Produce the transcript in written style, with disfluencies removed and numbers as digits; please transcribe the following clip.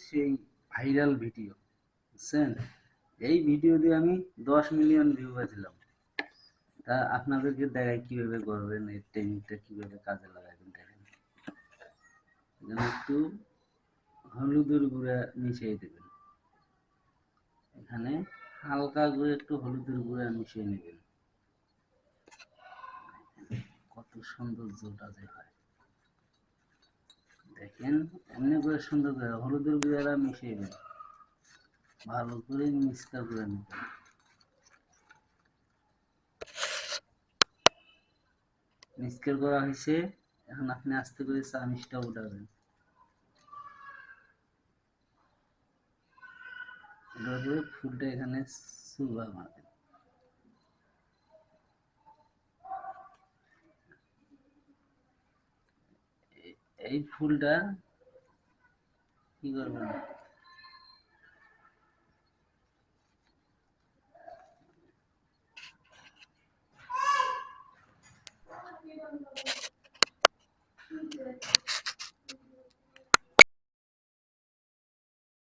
সেই viral video, বুঝছেন? এই ভিডিও দিয়ে আমি 10 মিলিয়ন ভিউ পেয়েছিলাম। তা আপনাদেরকে দেখাই কিভাবে করবেন, এই টেকনিকটা কিভাবে কাজে লাগাবেন। দেখেন, এখানে একটু হলুদের গুঁড়া মিশিয়ে দেবেন। এখানে হালকা করে একটু হলুদের গুঁড়া মিশিয়ে নেবেন। কত সৌন্দর্যটা যে হয় দেখেন। এমনি করে সুন্দর করে হলুদের গুঁড়া মিশিয়ে নেবেন, ভালো করে মিক্সটা করে নেবেন। মিক্সচার করা হয়েছে, এখন আপনি আস্তে করে চামিচটা উঠাবেন। ওটার পরে ফুলটা এখানে সুবা মারবেন। এই ফুলটা কি করবেন,